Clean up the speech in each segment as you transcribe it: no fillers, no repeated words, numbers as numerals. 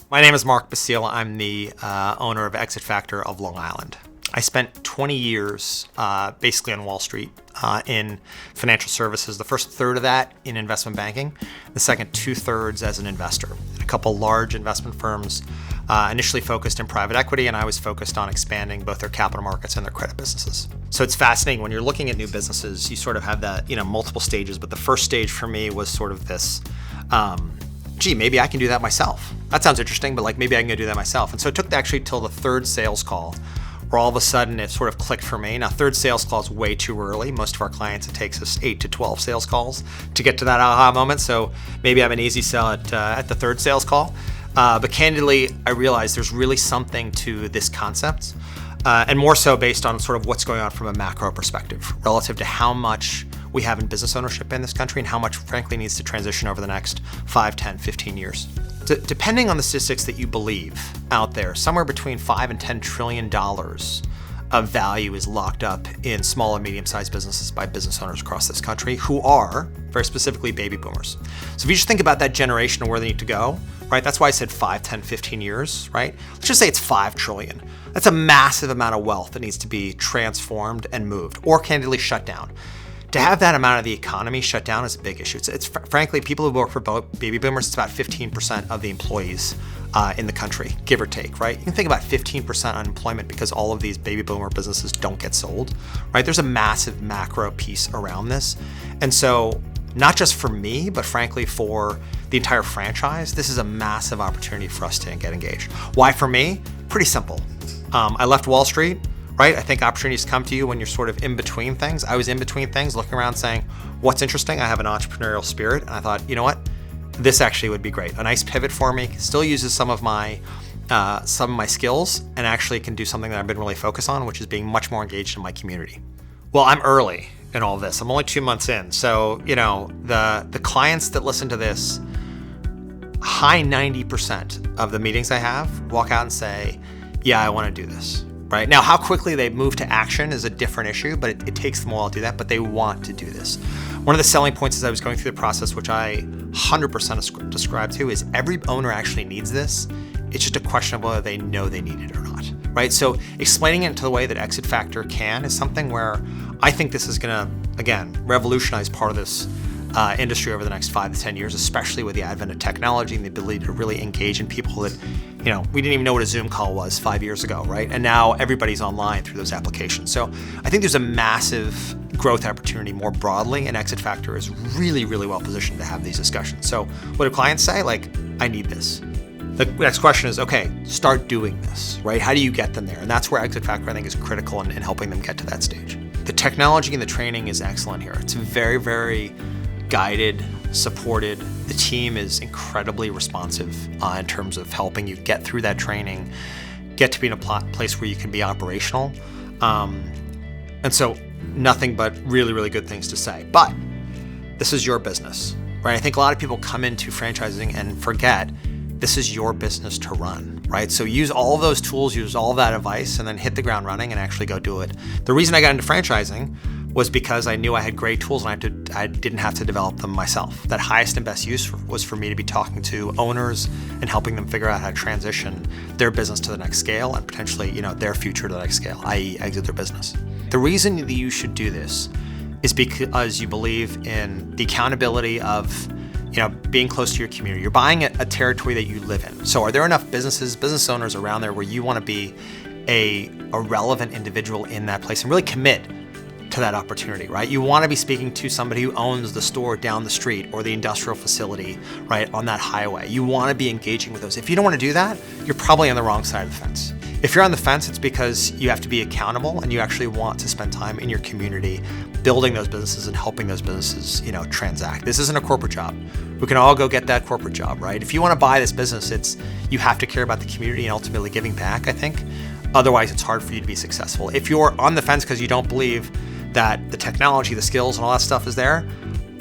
My name is Mark Basile. I'm the owner of Exit Factor of Long Island. I spent 20 years basically on Wall Street in financial services. The first third of that in investment banking, the second 2/3 as an investor. A couple large investment firms initially focused in private equity, and I was focused on expanding both their capital markets and their credit businesses. So it's fascinating when you're looking at new businesses, you sort of have that, multiple stages, but the first stage for me was sort of this, maybe I can do that myself. That sounds interesting, but maybe I can go do that myself. And so it took actually till the third sales call where all of a sudden it sort of clicked for me. Now, third sales call is way too early. Most of our clients, it takes us 8 to 12 sales calls to get to that aha moment. So maybe I'm an easy sell at the third sales call. But candidly, I realized there's really something to this concept, and more so based on sort of what's going on from a macro perspective relative to how much we have in business ownership in this country and how much, frankly, needs to transition over the next 5, 10, 15 years. Depending on the statistics that you believe out there, somewhere between $5 and $10 trillion of value is locked up in small and medium-sized businesses by business owners across this country who are, very specifically, baby boomers. So if you just think about that generation and where they need to go, right? That's why I said 5, 10, 15 years, right? Let's just say it's 5 trillion. That's a massive amount of wealth that needs to be transformed and moved, or candidly shut down. To have that amount of the economy shut down is a big issue. It's frankly, people who work for baby boomers, it's about 15% of the employees in the country, give or take, right? You can think about 15% unemployment because all of these baby boomer businesses don't get sold, right? There's a massive macro piece around this. And so not just for me, but frankly for the entire franchise, this is a massive opportunity for us to get engaged. Why for me? Pretty simple. I left Wall Street. Right? I think opportunities come to you when you're sort of in between things. I was in between things, looking around saying, what's interesting? I have an entrepreneurial spirit. And I thought, you know what? This actually would be great. A nice pivot for me, still uses some of my skills and actually can do something that I've been really focused on, which is being much more engaged in my community. Well, I'm early in all this. I'm only 2 months in. So, the clients that listen to this, high 90% of the meetings I have walk out and say, yeah, I want to do this. Right? Now, how quickly they move to action is a different issue, but it takes them a while to do that, but they want to do this. One of the selling points as I was going through the process, which I 100% describe to, is every owner actually needs this. It's just a question of whether they know they need it or not, right? So explaining it to the way that Exit Factor can is something where I think this is gonna, again, revolutionize part of this industry over the next 5 to 10 years, especially with the advent of technology and the ability to really engage in people that, we didn't even know what a Zoom call was 5 years ago, right? And now everybody's online through those applications. So I think there's a massive growth opportunity more broadly, and Exit Factor is really, really well positioned to have these discussions. So what do clients say? I need this. The next question is, okay, start doing this, right? How do you get them there? And that's where Exit Factor, I think, is critical in helping them get to that stage. The technology and the training is excellent here. It's very, very guided, supported. The team is incredibly responsive in terms of helping you get through that training, get to be in a place where you can be operational. And so nothing but really, really good things to say. But this is your business, right? I think a lot of people come into franchising and forget this is your business to run, right? So use all of those tools, use all of that advice, and then hit the ground running and actually go do it. The reason I got into franchising was because I knew I had great tools and I didn't have to develop them myself. That highest and best use was for me to be talking to owners and helping them figure out how to transition their business to the next scale and potentially, their future to the next scale, i.e. exit their business. The reason that you should do this is because you believe in the accountability of being close to your community. You're buying a territory that you live in. So are there enough business owners around there where you want to be a relevant individual in that place and really commit to that opportunity, right? You want to be speaking to somebody who owns the store down the street or the industrial facility, right, on that highway. You want to be engaging with those. If you don't want to do that, you're probably on the wrong side of the fence. If you're on the fence, it's because you have to be accountable and you actually want to spend time in your community building those businesses and helping those businesses, transact. This isn't a corporate job. We can all go get that corporate job, right? If you want to buy this business, you have to care about the community and ultimately giving back, I think. Otherwise, it's hard for you to be successful. If you're on the fence because you don't believe that the technology, the skills, and all that stuff is there,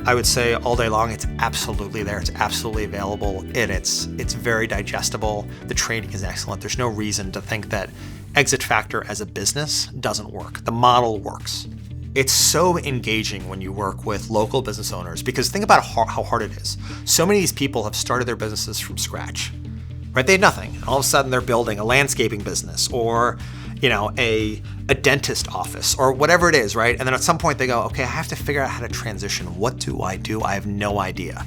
I would say all day long, it's absolutely there. It's absolutely available, and it's very digestible. The training is excellent. There's no reason to think that Exit Factor as a business doesn't work. The model works. It's so engaging when you work with local business owners because think about how hard it is. So many of these people have started their businesses from scratch, right? They had nothing. And all of a sudden they're building a landscaping business or, a dentist office or whatever it is, right? And then at some point they go, okay, I have to figure out how to transition. What do? I have no idea.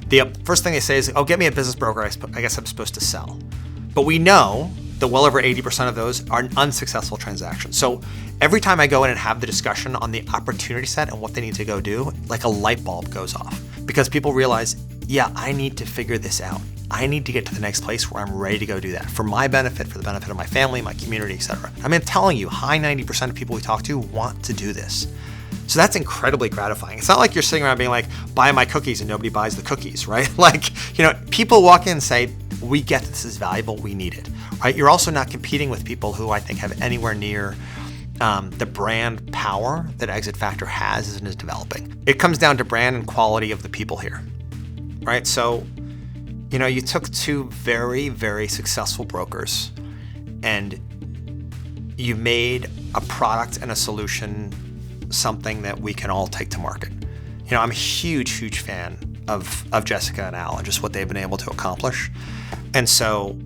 The first thing they say is, oh, get me a business broker. I guess I'm supposed to sell. But we know that well over 80% of those are unsuccessful transactions. So every time I go in and have the discussion on the opportunity set and what they need to go do, like a light bulb goes off because people realize, yeah, I need to figure this out. I need to get to the next place where I'm ready to go do that for my benefit, for the benefit of my family, my community, etc. I mean, I'm telling you, high 90% of people we talk to want to do this. So that's incredibly gratifying. It's not like you're sitting around being like, buy my cookies and nobody buys the cookies, right? People walk in and say, we get this is valuable, we need it, right? You're also not competing with people who I think have anywhere near the brand power that Exit Factor has and is developing. It comes down to brand and quality of the people here, right? So, you took two very, very successful brokers and you made a product and a solution something that we can all take to market. I'm a huge, huge fan of Jessica and Al and just what they've been able to accomplish. And so,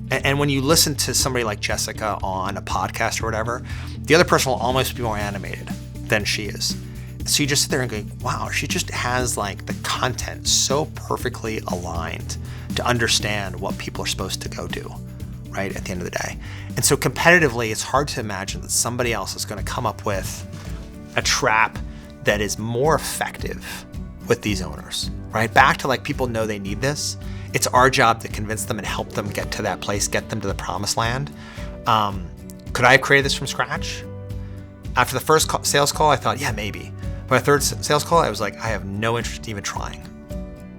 and when you listen to somebody like Jessica on a podcast or whatever, the other person will almost be more animated than she is. So you just sit there and go, wow, she just has like the content so perfectly aligned to understand what people are supposed to go do, right, at the end of the day. And so competitively, it's hard to imagine that somebody else is going to come up with a trap that is more effective with these owners, right? Back to like people know they need this. It's our job to convince them and help them get to that place, get them to the promised land. Could I have created this from scratch? After the first sales call, I thought, yeah, maybe. By the third sales call, I was like, I have no interest in even trying.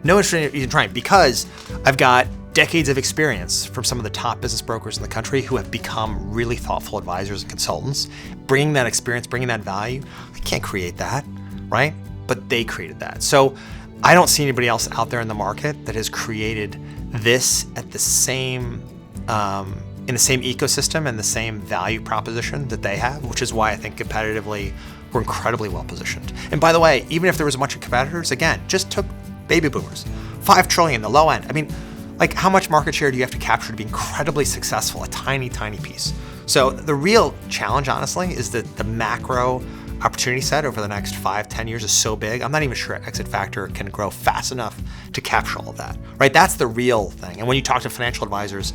No interest in even trying because I've got decades of experience from some of the top business brokers in the country who have become really thoughtful advisors and consultants. Bringing that experience, bringing that value, I can't create that, right? But they created that. So I don't see anybody else out there in the market that has created this at the same, in the same ecosystem and the same value proposition that they have, which is why I think competitively we're incredibly well positioned. And by the way, even if there was a bunch of competitors, again, just took baby boomers, 5 trillion, the low end. I mean, like how much market share do you have to capture to be incredibly successful? A tiny, tiny piece. So the real challenge, honestly, is that the macro opportunity set over the next 5-10 years is so big. I'm not even sure Exit Factor can grow fast enough to capture all of that, right? That's the real thing. And when you talk to financial advisors,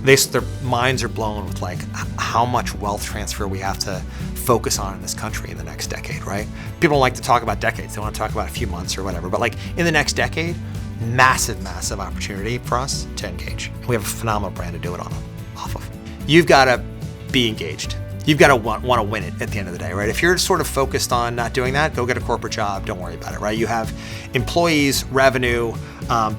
their minds are blown with like how much wealth transfer we have to focus on in this country in the next decade, right? People don't like to talk about decades. They want to talk about a few months or whatever. But like in the next decade, massive, massive opportunity for us to engage. And we have a phenomenal brand to do it off of. You've got to be engaged. You've got to want to win it at the end of the day, right? If you're sort of focused on not doing that, go get a corporate job. Don't worry about it, right? You have employees, revenue,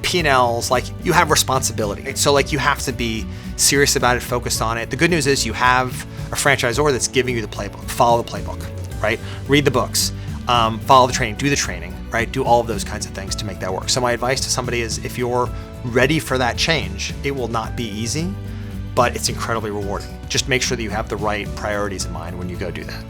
P&Ls, like you have responsibility. Right? So like you have to be serious about it, focused on it. The good news is you have a franchisor that's giving you the playbook. Follow the playbook, right? Read the books, follow the training, do the training, right? Do all of those kinds of things to make that work. So my advice to somebody is if you're ready for that change, it will not be easy, but it's incredibly rewarding. Just make sure that you have the right priorities in mind when you go do that.